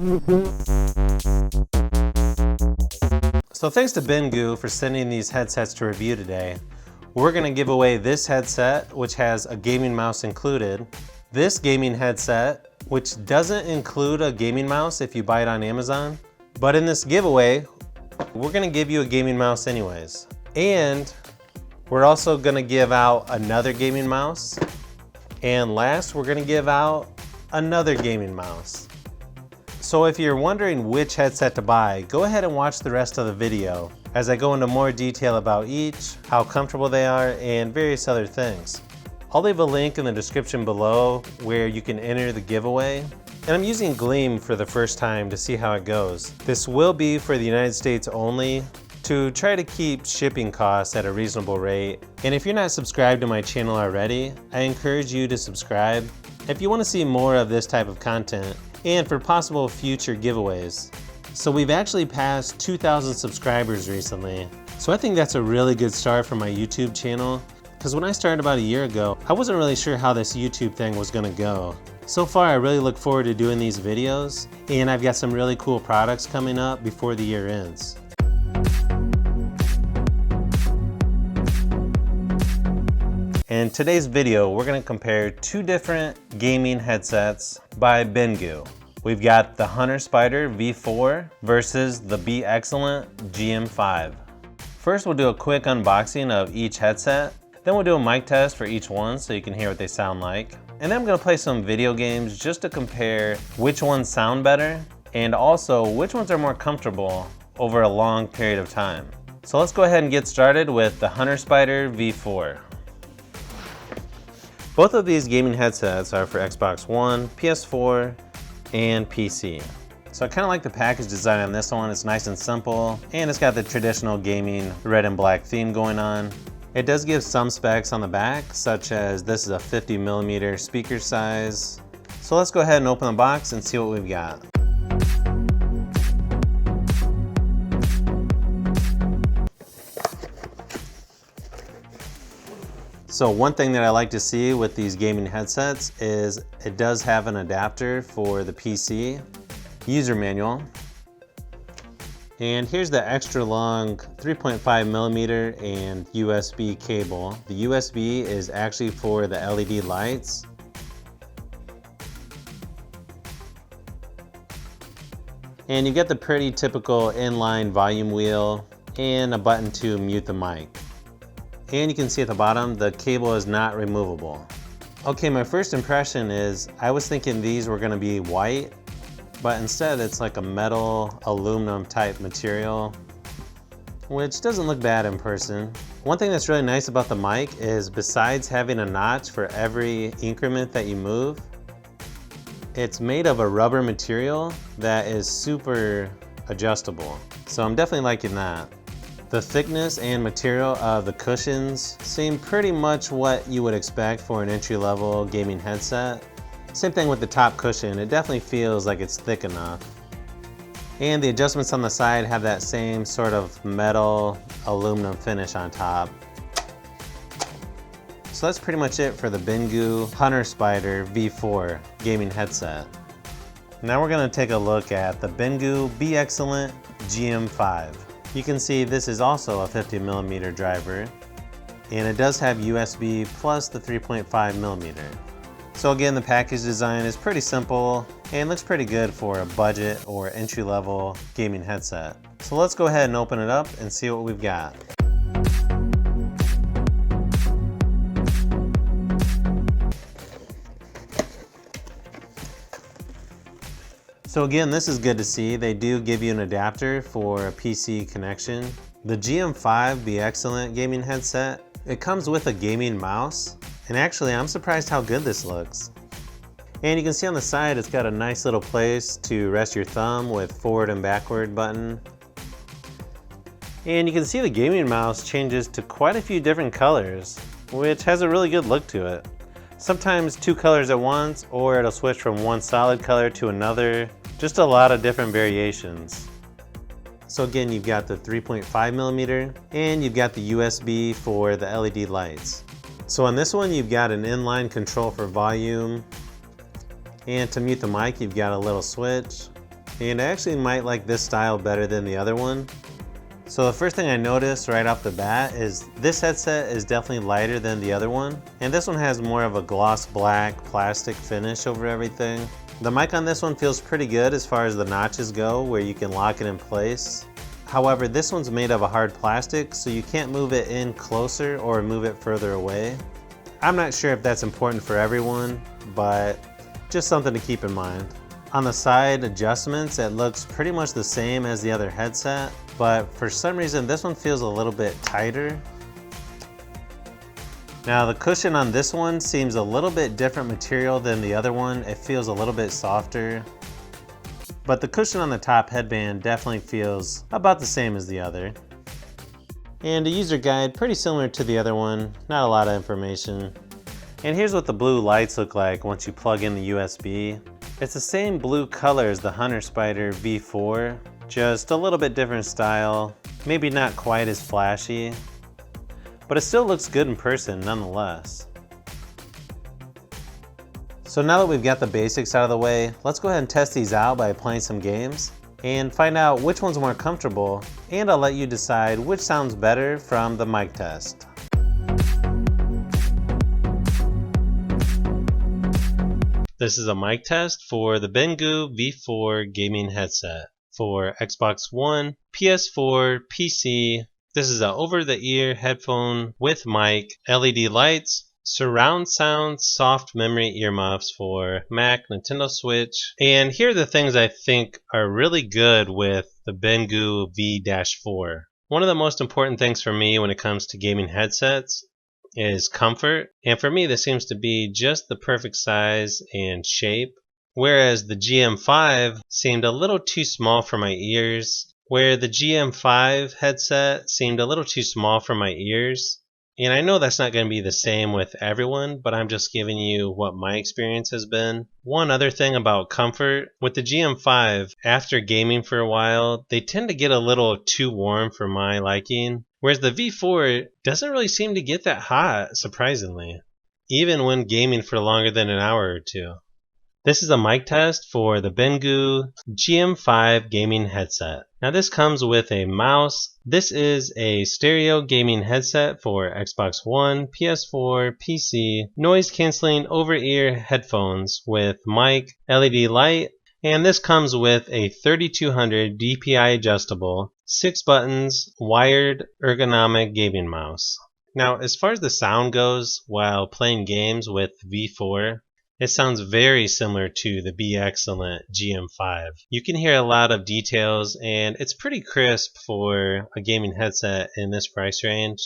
So thanks to Bengoo for sending these headsets to review today. We're going to give away this headset, which has a gaming mouse included, this gaming headset, which doesn't include a gaming mouse if you buy it on Amazon, but in this giveaway, we're going to give you a gaming mouse anyways. And we're also going to give out another gaming mouse. And last, we're going to give out another gaming mouse. So if you're wondering which headset to buy, go ahead and watch the rest of the video as I go into more detail about each, how comfortable they are, and various other things. I'll leave a link in the description below where you can enter the giveaway. And I'm using Gleam for the first time to see how it goes. This will be for the United States only to try to keep shipping costs at a reasonable rate. And if you're not subscribed to my channel already, I encourage you to subscribe if you want to see more of this type of content and for possible future giveaways. So we've actually passed 2,000 subscribers recently. So I think that's a really good start for my YouTube channel, because when I started about a year ago, I wasn't really sure how this YouTube thing was gonna go. So far, I really look forward to doing these videos, and I've got some really cool products coming up before the year ends. In today's video, we're gonna compare two different gaming headsets by Bengoo. We've got the Hunterspider V-4 versus the Beexcellent GM-5. First, we'll do a quick unboxing of each headset. Then we'll do a mic test for each one so you can hear what they sound like. And then I'm gonna play some video games just to compare which ones sound better and also which ones are more comfortable over a long period of time. So let's go ahead and get started with the Hunterspider V-4. Both of these gaming headsets are for Xbox One, PS4, and PC. So I kind of like the package design on this one. It's nice and simple, and it's got the traditional gaming red and black theme going on. It does give some specs on the back, such as this is a 50mm speaker size. So let's go ahead and open the box and see what we've got. So one thing that I like to see with these gaming headsets is it does have an adapter for the PC user manual. And here's the extra long 3.5mm and USB cable. The USB is actually for the LED lights. And you get the pretty typical inline volume wheel and a button to mute the mic. And you can see at the bottom, the cable is not removable. Okay, my first impression is I was thinking these were gonna be white, but instead it's like a metal aluminum type material, which doesn't look bad in person. One thing that's really nice about the mic is besides having a notch for every increment that you move, it's made of a rubber material that is super adjustable. So I'm definitely liking that. The thickness and material of the cushions seem pretty much what you would expect for an entry-level gaming headset. Same thing with the top cushion, it definitely feels like it's thick enough. And the adjustments on the side have that same sort of metal aluminum finish on top. So that's pretty much it for the Bengoo Hunterspider V-4 gaming headset. Now we're going to take a look at the Bengoo Beexcellent GM-5. You can see this is also a 50mm driver, and it does have USB plus the 3.5mm. So again, the package design is pretty simple and looks pretty good for a budget or entry-level gaming headset. So let's go ahead and open it up and see what we've got. So again, this is good to see. They do give you an adapter for a PC connection. The GM-5 Beexcellent gaming headset, it comes with a gaming mouse, and actually I'm surprised how good this looks. And you can see on the side it's got a nice little place to rest your thumb with forward and backward button. And you can see the gaming mouse changes to quite a few different colors, which has a really good look to it. Sometimes two colors at once, or it'll switch from one solid color to another. Just a lot of different variations. So again, you've got the 3.5mm and you've got the USB for the LED lights. So on this one, you've got an inline control for volume, and to mute the mic, you've got a little switch. and I actually might like this style better than the other one. So the first thing I noticed right off the bat is this headset is definitely lighter than the other one, and this one has more of a gloss black plastic finish over everything. The mic on this one feels pretty good as far as the notches go, where you can lock it in place. However, this one's made of a hard plastic, so you can't move it in closer or move it further away. I'm not sure if that's important for everyone, but just something to keep in mind. On the side adjustments, it looks pretty much the same as the other headset, but for some reason this one feels a little bit tighter. Now the cushion on this one seems a little bit different material than the other one. It feels a little bit softer, but the cushion on the top headband definitely feels about the same as the other. And a user guide, pretty similar to the other one, not a lot of information. And here's what the blue lights look like once you plug in the USB. It's the same blue color as the Hunterspider V-4, just a little bit different style, maybe not quite as flashy, but it still looks good in person nonetheless. So now that we've got the basics out of the way, let's go ahead and test these out by playing some games and find out which one's more comfortable, and I'll let you decide which sounds better from the mic test. This is a mic test for the Bengoo V-4 gaming headset for Xbox One, PS4, PC. This is an over-the-ear headphone with mic, LED lights, surround sound, soft memory earmuffs for Mac, Nintendo Switch. And here are the things I think are really good with the Bengoo V-4. One of the most important things for me when it comes to gaming headsets is comfort, and for me this seems to be just the perfect size and shape, whereas the GM-5 seemed a little too small for my ears, where the GM-5 headset seemed a little too small for my ears. And I know that's not going to be the same with everyone, but I'm just giving you what my experience has been. One other thing about comfort, with the GM-5, after gaming for a while, they tend to get a little too warm for my liking, whereas the V4 doesn't really seem to get that hot, surprisingly, even when gaming for longer than an hour or two. This is a mic test for the Bengoo GM-5 gaming headset. Now this comes with a mouse. This is a stereo gaming headset for Xbox One, PS4, PC, noise cancelling over-ear headphones with mic, LED light, and this comes with a 3200 DPI adjustable, 6 buttons, wired ergonomic gaming mouse. Now as far as the sound goes while playing games with V4, it sounds very similar to the Beexcellent GM-5. You can hear a lot of details, and it's pretty crisp for a gaming headset in this price range.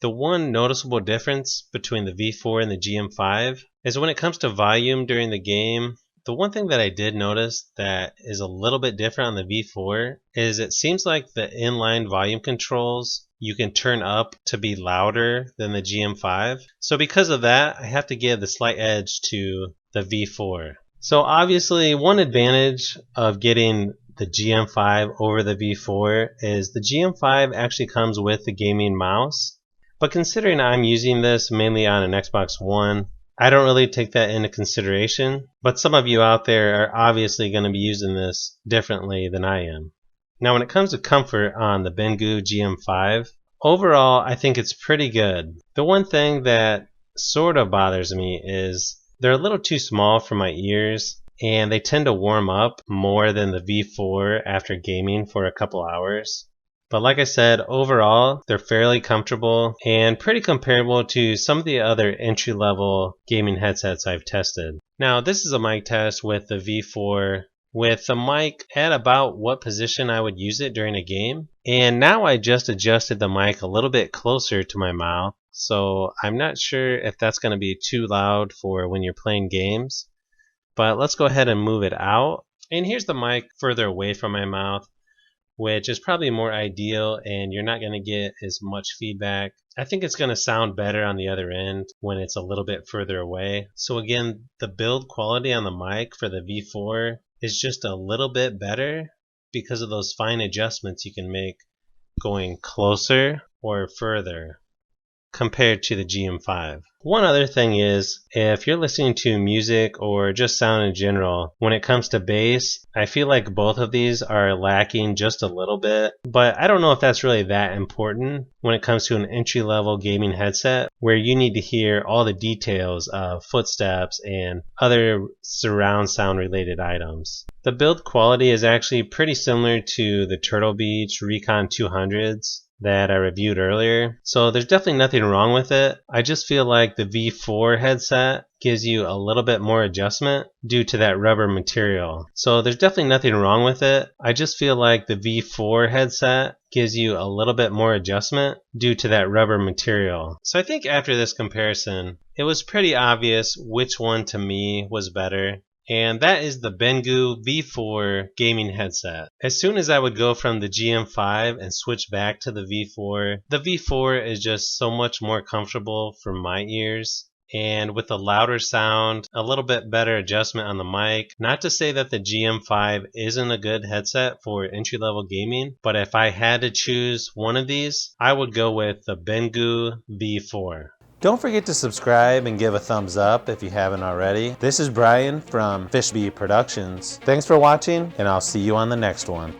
The one noticeable difference between the V4 and the GM-5 is when it comes to volume during the game. The one thing that I did notice that is a little bit different on the V4 is it seems like the inline volume controls you can turn up to be louder than the GM-5. So because of that, I have to give the slight edge to the V4. So obviously one advantage of getting the GM-5 over the V4 is the GM-5 actually comes with the gaming mouse. But considering I'm using this mainly on an Xbox One, I don't really take that into consideration. But some of you out there are obviously going to be using this differently than I am. Now when it comes to comfort on the Bengoo GM-5, overall I think it's pretty good. The one thing that sort of bothers me is they're a little too small for my ears, and they tend to warm up more than the V4 after gaming for a couple hours. But like I said, overall they're fairly comfortable and pretty comparable to some of the other entry-level gaming headsets I've tested. Now this is a mic test with the V4 with the mic at about what position I would use it during a game. And now I just adjusted the mic a little bit closer to my mouth, so I'm not sure if that's going to be too loud for when you're playing games. But let's go ahead and move it out. And here's the mic further away from my mouth, which is probably more ideal, and you're not going to get as much feedback. I think it's going to sound better on the other end when it's a little bit further away. So again, the build quality on the mic for the V4 is just a little bit better because of those fine adjustments you can make going closer or further. compared to the GM-5. One other thing is, if you're listening to music or just sound in general, when it comes to bass, I feel like both of these are lacking just a little bit, but I don't know if that's really that important when it comes to an entry-level gaming headset where you need to hear all the details of footsteps and other surround sound related items. The build quality is actually pretty similar to the Turtle Beach Recon 200s that I reviewed earlier, so there's definitely nothing wrong with it. I just feel like the V4 headset gives you a little bit more adjustment due to that rubber material. So there's definitely nothing wrong with it. I just feel like the V4 headset gives you a little bit more adjustment due to that rubber material. So I think after this comparison, it was pretty obvious which one to me was better. And that is the Bengoo V-4 gaming headset. As soon as I would go from the GM-5 and switch back to the V-4, the V-4 is just so much more comfortable for my ears. And with a louder sound, a little bit better adjustment on the mic. Not to say that the GM-5 isn't a good headset for entry-level gaming, but if I had to choose one of these, I would go with the Bengoo V-4. Don't forget to subscribe and give a thumbs up if you haven't already. This is Brian from FishBee Productions. Thanks for watching, and I'll see you on the next one.